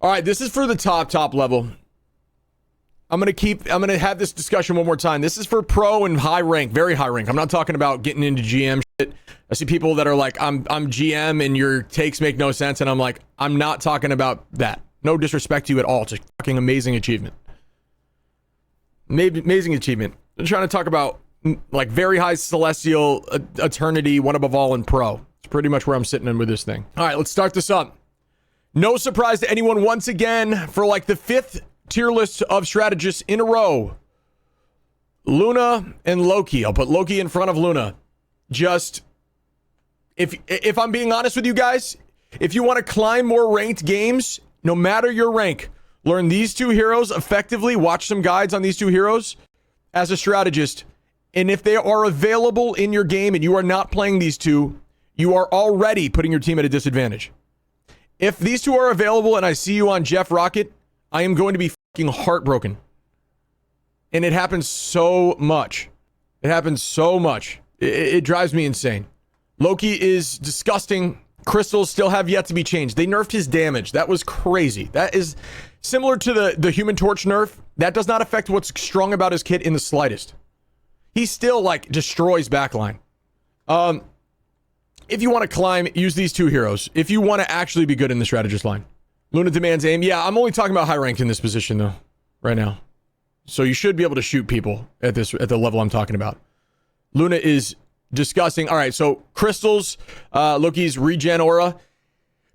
All right, this is for the top level. I'm going to have this discussion one more time. This is for pro and high rank, very high rank. I'm not talking about getting into GM shit. I see people that are like, I'm GM and your takes make no sense. And I'm like, I'm not talking about that. No disrespect to you at all. It's a fucking amazing achievement. Amazing achievement. I'm trying to talk about like very high celestial eternity, one above all in pro. It's pretty much where I'm sitting in with this thing. All right, let's start this up. No surprise to anyone once again for like the 5th tier list of strategists in a row. Luna and Loki. I'll put Loki in front of Luna. Just, if I'm being honest with you guys, if you want to climb more ranked games, no matter your rank, learn these two heroes effectively, watch some guides on these two heroes as a strategist. And if they are available in your game and you are not playing these two, you are already putting your team at a disadvantage. If these two are available and I see you on Jeff Rocket, I am going to be fucking heartbroken. And it happens so much. It happens so much. It drives me insane. Loki is disgusting. Crystals still have yet to be changed. They nerfed his damage. That was crazy. That is similar to the Human Torch nerf. That does not affect what's strong about his kit in the slightest. He still like destroys backline. If you want to climb, use these two heroes. If you want to actually be good in the strategist line. Luna demands aim. Yeah, I'm only talking about high ranked in this position though, right now. So you should be able to shoot people at the level I'm talking about. Luna is disgusting. All right, so crystals, Loki's regen aura.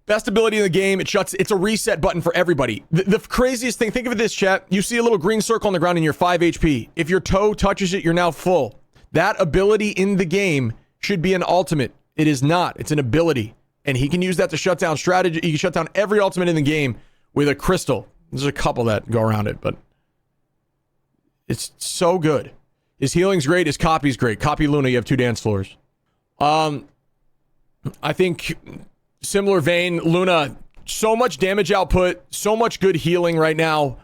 Best ability in the game. It's a reset button for everybody. The craziest thing, think of it this, chat. You see a little green circle on the ground and you're 5 HP. If your toe touches it, you're now full. That ability in the game should be an ultimate. It is not. It's an ability. And he can use that to shut down strategy. He can shut down every ultimate in the game with a crystal. There's a couple that go around it, but it's so good. His healing's great. His copy's great. Copy Luna, you have 2 dance floors. I think similar vein, Luna, so much damage output, so much good healing right now.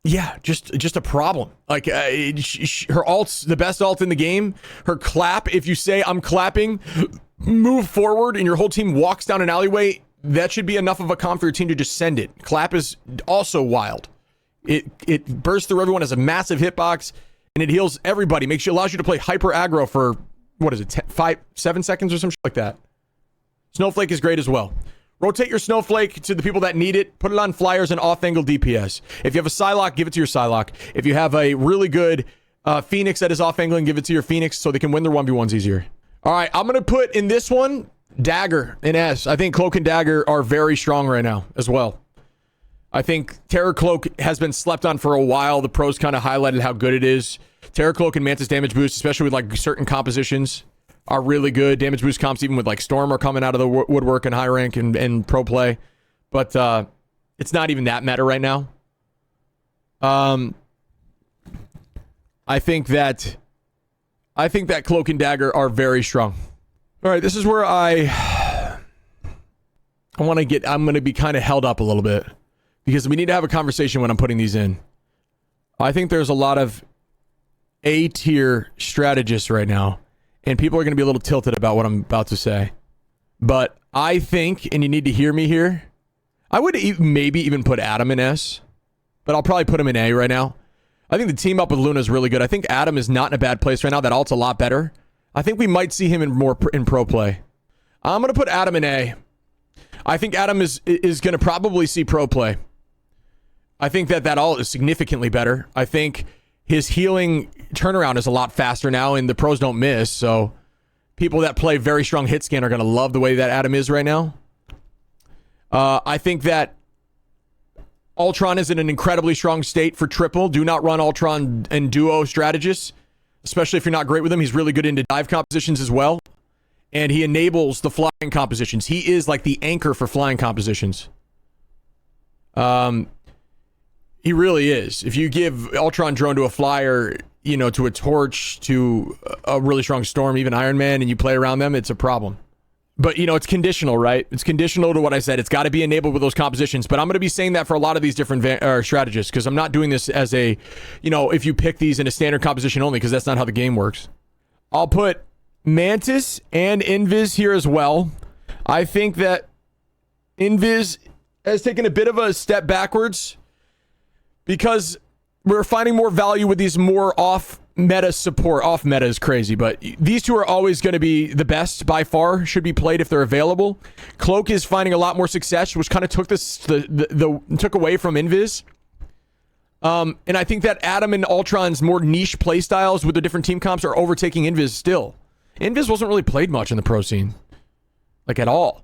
Yeah, just a problem. Like her ult's the best ult in the game. Her clap, if you say I'm clapping, move forward and your whole team walks down an alleyway, that should be enough of a comp for your team to just send it. Clap is also wild. It bursts through everyone, has a massive hitbox, and it heals everybody. Allows you to play hyper aggro for, what is it, 7 seconds or some shit like that. Snowflake is great as well. Rotate your Snowflake to the people that need it. Put it on flyers and off-angle DPS. If you have a Psylocke, give it to your Psylocke. If you have a really good Phoenix that is off-angling, give it to your Phoenix so they can win their 1v1s easier. All right, I'm going to put in this one, Dagger and S. I think Cloak and Dagger are very strong right now as well. I think Terror Cloak has been slept on for a while. The pros kind of highlighted how good it is. Terror Cloak and Mantis damage boost, especially with like certain compositions, are really good. Damage boost comps, even with like Storm, are coming out of the woodwork in high rank and pro play. But it's not even that meta right now. I think that Cloak and Dagger are very strong. All right, this is where I'm going to be kind of held up a little bit because we need to have a conversation when I'm putting these in. I think there's a lot of A-tier strategists right now, and people are going to be a little tilted about what I'm about to say. But I think, and you need to hear me here, I would maybe even put Adam in S, but I'll probably put him in A right now. I think the team up with Luna is really good. I think Adam is not in a bad place right now. That ult's a lot better. I think we might see him in pro play. I'm going to put Adam in A. I think Adam is going to probably see pro play. I think that ult is significantly better. I think his healing turnaround is a lot faster now, and the pros don't miss. So people that play very strong hit scan are going to love the way that Adam is right now. I think that Ultron is in an incredibly strong state for triple. Do not run Ultron and duo strategists, especially if you're not great with him. He's really good into dive compositions as well. And he enables the flying compositions. He is like the anchor for flying compositions. He really is. If you give Ultron drone to a flyer, to a torch, to a really strong storm, even Iron Man, and you play around them, it's a problem. But, it's conditional, right? It's conditional to what I said. It's got to be enabled with those compositions. But I'm going to be saying that for a lot of these different strategists, because I'm not doing this as a, if you pick these in a standard composition only, because that's not how the game works. I'll put Mantis and Invis here as well. I think that Invis has taken a bit of a step backwards because we're finding more value with these more off meta support. Off meta is crazy, but these two are always going to be the best by far, should be played if they're available. Cloak is finding a lot more success, which kind of took took away from Invis. And I think that Adam and Ultron's more niche playstyles with the different team comps are overtaking Invis still. Invis wasn't really played much in the pro scene, like at all.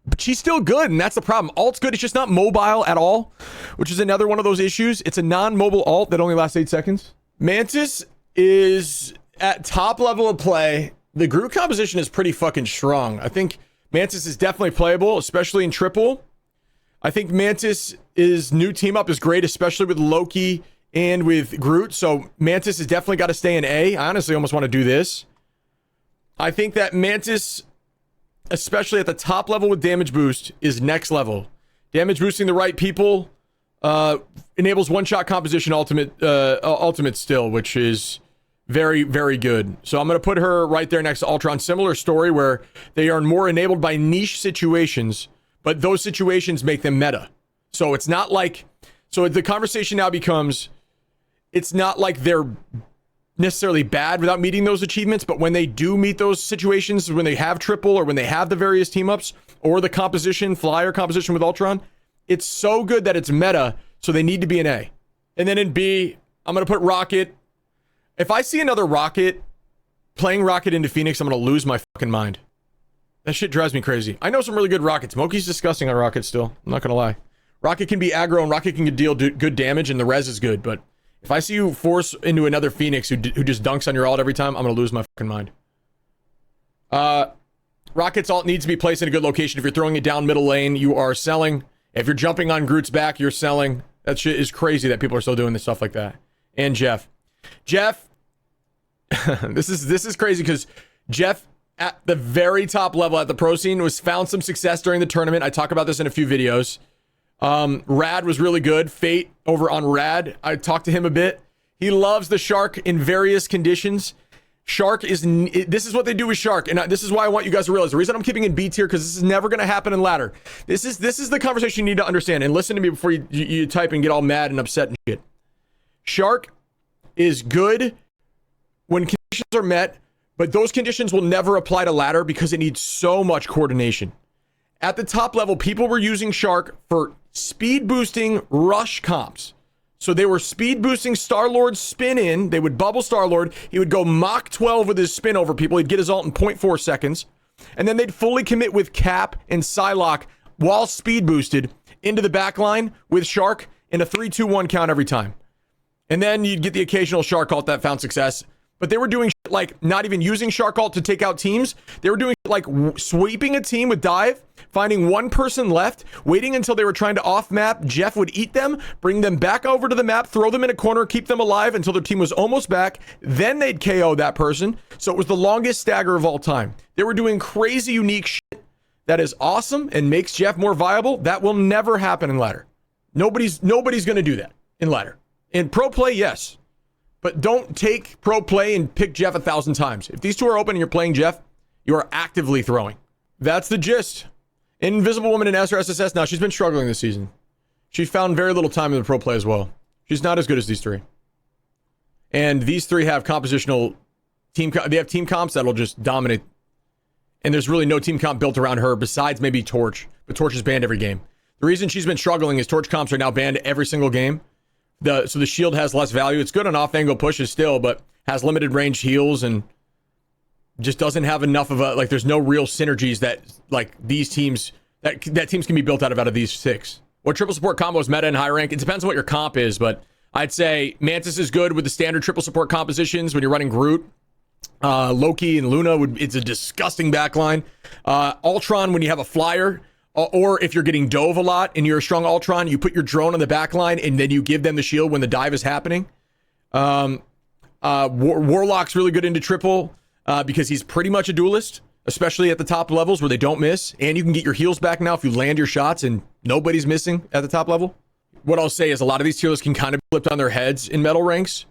But she's still good, and that's the problem. Alt's good, it's just not mobile at all, which is another one of those issues. It's a non-mobile alt that only lasts 8 seconds. Mantis is at top level of play. The group composition is pretty fucking strong. I think Mantis is definitely playable, especially in triple. I think Mantis' new team up is great, especially with Loki and with Groot. So Mantis has definitely got to stay in A. I honestly almost want to do this. I think that Mantis, especially at the top level with damage boost, is next level. Damage boosting the right people enables one-shot composition ultimate still, which is very, very good. So I'm going to put her right there next to Ultron. Similar story where they are more enabled by niche situations, but those situations make them meta. So it's not like... So the conversation now becomes, it's not like they're necessarily bad without meeting those achievements, but when they do meet those situations, when they have triple or when they have the various team ups or the composition, flyer composition with Ultron, it's so good that it's meta, so they need to be in A. And then in B, I'm going to put Rocket. If I see another Rocket playing Rocket into Phoenix, I'm going to lose my fucking mind. That shit drives me crazy. I know some really good Rockets. Moki's disgusting on Rocket still. I'm not going to lie. Rocket can be aggro and Rocket can deal good damage and the res is good, but if I see you force into another Phoenix who just dunks on your ult every time, I'm going to lose my fucking mind. Rocket's ult needs to be placed in a good location. If you're throwing it down middle lane, you are selling. If you're jumping on Groot's back, you're selling. That shit is crazy that people are still doing this stuff like that. And Jeff, this is crazy because Jeff at the very top level at the pro scene found some success during the tournament. I talk about this in a few videos. Rad was really good. Fate over on Rad, I talked to him a bit. He loves the Shark in various conditions. Shark is, this is what they do with Shark, and this is why I want you guys to realize the reason I'm keeping in B tier, because this is never going to happen in ladder. This is the conversation you need to understand, and listen to me before you type and get all mad and upset and shit. Shark is good when conditions are met, but those conditions will never apply to ladder because it needs so much coordination. At the top level, people were using Shark for speed boosting rush comps. So they were speed boosting Star-Lord's spin in. They would bubble Star-Lord. He would go Mach 12 with his spin over people. He'd get his ult in 0.4 seconds. And then they'd fully commit with Cap and Psylocke while speed boosted into the back line with Shark in a 3-2-1 count every time. And then you'd get the occasional Shark ult that found success. But they were doing shit like not even using Shark ult to take out teams. They were doing shit like sweeping a team with dive, finding one person left, waiting until they were trying to off map. Jeff would eat them, bring them back over to the map, throw them in a corner, keep them alive until their team was almost back. Then they'd KO that person. So it was the longest stagger of all time. They were doing crazy, unique shit that is awesome and makes Jeff more viable. That will never happen in ladder. Nobody's going to do that in ladder. In pro play, yes. But don't take pro play and pick Jeff 1,000 times. If these two are open and you're playing Jeff, you are actively throwing. That's the gist. Invisible Woman in S or SSS. Now, she's been struggling this season. She found very little time in the pro play as well. She's not as good as these three. And these three have compositional team. They have team comps that'll just dominate. And there's really no team comp built around her besides maybe Torch. But Torch is banned every game. The reason she's been struggling is Torch comps are now banned every single game. So the shield has less value. It's good on off-angle pushes still, but has limited range heals and just doesn't have enough of a, like, there's no real synergies that, like, these teams, that teams can be built out of these six. What triple support combo is meta in high rank? It depends on what your comp is, but I'd say Mantis is good with the standard triple support compositions when you're running Groot. Loki and Luna, it's a disgusting backline. Ultron, when you have a flyer, or if you're getting dove a lot and you're a strong Ultron, you put your drone on the back line and then you give them the shield when the dive is happening. Warlock's really good into triple because he's pretty much a duelist, especially at the top levels where they don't miss. And you can get your heals back now if you land your shots and nobody's missing at the top level. What I'll say is a lot of these tier lists can kind of be flipped on their heads in metal ranks.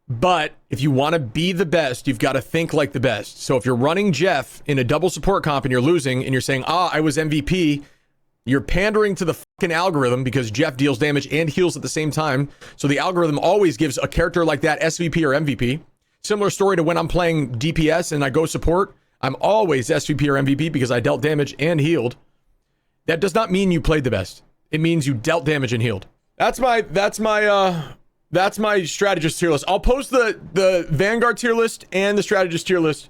But if you want to be the best, you've got to think like the best. So if you're running Jeff in a double support comp and you're losing and you're saying, I was MVP, You're pandering to the fucking algorithm because Jeff deals damage and heals at the same time. So the algorithm always gives a character like that SVP or MVP. Similar story to when I'm playing DPS and I go support. I'm always SVP or MVP because I dealt damage and healed. That does not mean you played the best. It means you dealt damage and healed. That's my strategist tier list. I'll post the Vanguard tier list and the strategist tier list